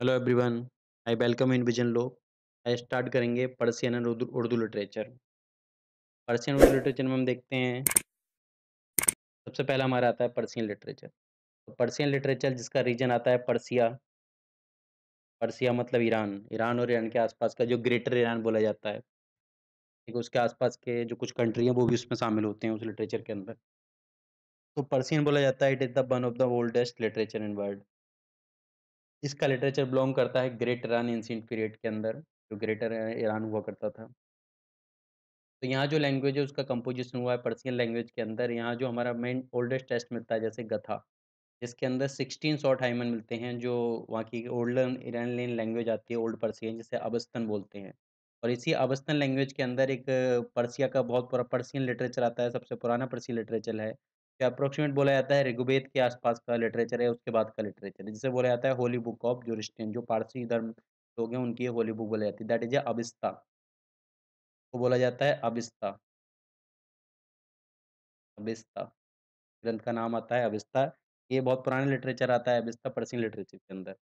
Hello everyone, I welcome in vision low. I start करेंगे Persian and Urdu Urdu literature. Persian Urdu literature में हम देखते हैं सबसे पहला हमारा आता है पर्शियन लिटरेचर। तो पर्शियन लिटरेचर जिसका रीजन आता है पर्सिया। पर्सिया मतलब ईरान, ईरान और ईरान के आसपास का जो ग्रेटर ईरान बोला जाता है। ठीक है, उसके आसपास के जो कुछ कंट्री हैं वो भी उसमें शामिल होते हैं उस लिटरेचर के अंदर। तो पर्शियन बोला जाता है it is the one of the oldest literature in world. इसका लिटरेचर बिलोंग करता है ग्रेट ईरान एंशिएंट पीरियड के अंदर, जो ग्रेटर ईरान हुआ करता था। तो यहाँ जो लैंग्वेज है उसका कंपोज़िशन हुआ है पर्शियन लैंग्वेज के अंदर। यहाँ जो हमारा मेन ओल्डेस्ट टेक्स्ट मिलता है जैसे गथा, जिसके अंदर 16 शॉर्ट हाइमन मिलते हैं जो वहाँ की ओल्डन इरानियन लैंग्वेज आती है ओल्ड पर्शियन जिसे अबस्तन बोलते हैं। और इसी अबस्तन लैंग्वेज के अंदर एक पर्शिया का बहुत पूरा पर्शियन लिटरेचर आता है, सबसे पुराना पर्शियन लिटरेचर है। जो अप्रोक्सीमेट बोला जाता है ऋग्वेद के आसपास का लिटरेचर है, उसके बाद का लिटरेचर है, जिसे बोला जाता है होली बुक ऑफ ज़ोरास्ट्रियन। जो पारसी धर्म लोग हैं उनकी ये होली बुक बोली जाती है, दैट इज़ अ अविस्ता, को बोला जाता है अविस्ता। अविस्ता ग्रंथ का नाम आता है अविस्ता। ये बहुत पुराना लिटरेचर आता है अविस्ता पर्शियन लिटरेचर के अंदर।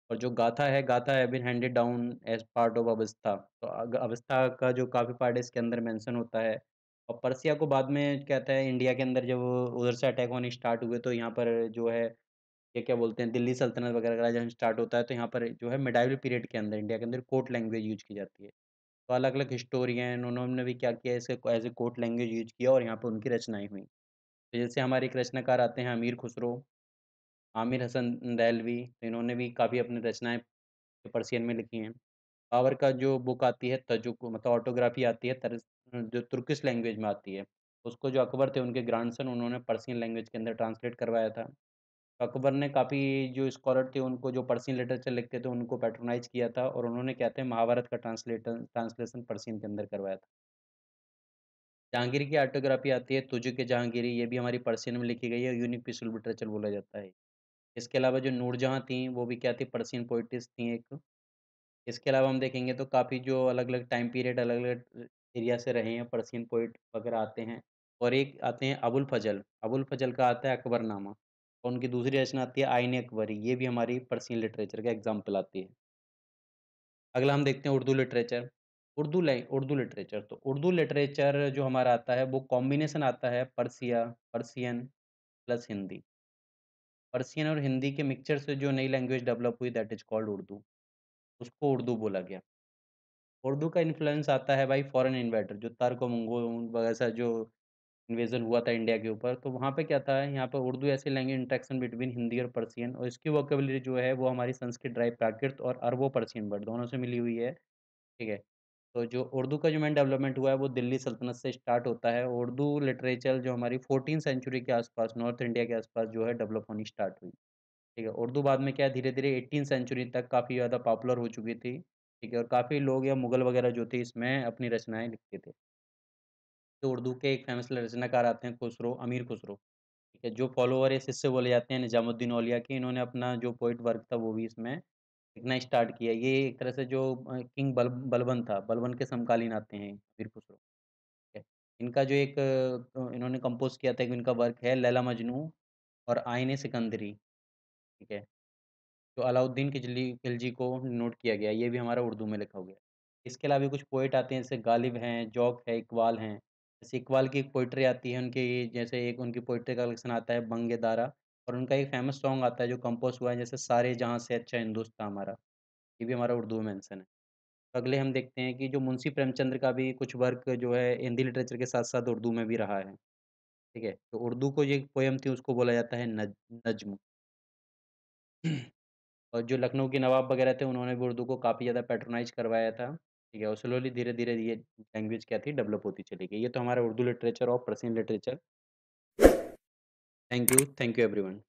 और जो गाथा है, गाथा have been handed down as part of Avesta. तो अविस्ता का जो काफ़ी पार्ट है इसके अंदर मेंशन होता है। और पर्सिया को बाद में कहता है इंडिया के अंदर जब उधर से अटैक होने स्टार्ट हुए तो यहाँ पर जो है ये क्या बोलते हैं दिल्ली सल्तनत वगैरह का जब स्टार्ट होता है तो यहाँ पर जो है मिडाइवल पीरियड के अंदर इंडिया के अंदर कोर्ट लैंग्वेज यूज़ की जाती है। तो अलग-अलग हिस्टोरियन उन्होंने भी क्या किया इसे as a court language use किया और यहाँ पे उनकी रचनाएँ हुई। तो जैसे हमारे एक रचनाकार आते हैं अमीर खुसरो, आमिर हसन दैलवी, तो इन्होंने भी काफ़ी अपनी रचनाएँ पर्शियन में लिखी हैं। बाबर का जो बुक आती है तजुक मतलब ऑटोग्राफी आती है जो तुर्किश लैंग्वेज में आती है। उसको जो अकबर थे उनके ग्रैंडसन उन्होंने पर्शियन लैंग्वेज के अंदर ट्रांसलेट करवाया था। तो अकबर ने काफ़ी जो स्कॉलर थे उनको जो पर्शियन लिटरेचर लिखते थे उनको पैट्रोनाइज़ किया था और उन्होंने क्या थे महाभारत का ट्रांसलेशन पर्शियन के अंदर करवाया था। जहांगीर की ऑटोग्राफी आती है तुजुक-ए जहांगीरी, ये भी हमारी पर्शियन में लिखी गई है, यूनिक पीसफुल लिटरेचर बोला जाता है। इसके अलावा जो नूरजहाँ थीं, वो भी क्या थी पर्शियन पोएट्स थीं एक। इसके अलावा हम देखेंगे तो काफ़ी जो अलग-अलग टाइम पीरियड अलग-अलग एरिया से रहे हैं, पर्शियन पोएट वगैरह आते हैं। और एक आते हैं अबुल फ़ज़ल, अबुल फ़ज़ल का आता है अकबरनामा और उनकी दूसरी रचना आती है आईन अकबरी, ये भी हमारी पर्शियन लिटरेचर का एग्ज़ाम्पल आती है। अगला हम देखते हैं उर्दू लिटरेचर। उर्दू लिटरेचर, तो उर्दू लिटरेचर जो हमारा आता है वो कॉम्बिनेशन आता है पर्शियन प्लस हिंदी। पर्शियन और हिंदी के मिक्सचर से जो नई लैंग्वेज डेवलप हुई दैट इज़ कॉल्ड उर्दू, उसको उर्दू बोला गया। उर्दू का इन्फ्लुएंस आता है भाई फॉरेन इन्वेडर जो तर्क और मंगोल वैसा जो इन्वेजन हुआ था इंडिया के ऊपर, तो वहाँ पे क्या था, यहाँ पे उर्दू ऐसी लैंग्वेज इंटरेक्शन बिटवीन हिंदी और पर्शियन और इसकी वोकैब्युलरी जो है वो हमारी संस्कृत ड्राइव प्राकृत और अरबो पर्शियन वर्ड दोनों से मिली हुई है, ठीक है। तो जो उर्दू का जो मेन डेवलपमेंट हुआ है वो दिल्ली सल्तनत से स्टार्ट होता है। उर्दू लिटरेचर जो हमारी 14th सेंचुरी के आसपास नॉर्थ इंडिया के आसपास जो है डेवलप होनी स्टार्ट हुई। ठीक है, उर्दू बाद में क्या है धीरे-धीरे 18th सेंचुरी तक काफ़ी ज़्यादा पॉपुलर हो चुकी थी, ठीक है? और काफ़ी लोग या मुगल वगैरह जो थे इसमें अपनी रचनाएँ लिखते थे। तो उर्दू के एक फेमस रचनाकार आते हैं खुसरो, अमीर खुसरो, ठीक है? जो फॉलोवर या शिष्य बोले जाते हैं निज़ामुद्दीन औलिया के, इन्होंने अपना जो पोएट वर्क था वो भी इसमें लिखना स्टार्ट किया। ये एक तरह से जो किंग बलबन था, बलबन के समकालीन आते हैं अमीर खुसरो, ठीक है? इनका जो एक इन्होंने कंपोज़ किया था, एक इनका वर्क है लैला मजनू और आईन सिकंदरी, ठीक है? जो अलाउद्दीन खिलजी को नोट किया गया, ये भी हमारा उर्दू में लिखा हुआ है। इसके अलावा भी कुछ पोएट आते हैं जैसे गालिब हैं, ज़ौक़ है, इक़बाल हैं। जैसे इक़बाल की एक पोएट्री आती है उनकी जैसे एक उनकी पोएट्री का कलेक्शन आता है बंग दारा और उनका एक फ़ेमस सॉन्ग आता है जो कंपोज़ हुआ है जैसे सारे जहाँ से अच्छा हिंदुस्ताँ हमारा, ये भी हमारा उर्दू में मेंशन है। तो अगले हम देखते हैं कि जो मुंशी प्रेमचंद का भी कुछ वर्क जो है हिंदी लिटरेचर के साथ-साथ उर्दू में भी रहा है, ठीक है? तो उर्दू को जो एक पोएम थी उसको बोला जाता है नज़्म। और जो लखनऊ के नवाब वगैरह थे, उन्होंने भी उर्दू को काफ़ी ज़्यादा पैट्रोनाइज़ करवाया था, ठीक है? और स्लोली धीरे-धीरे ये लैंग्वेज क्या थी डेवलप होती चली गई। ये तो हमारा उर्दू लिटरेचर और Persian literature. Thank you everyone.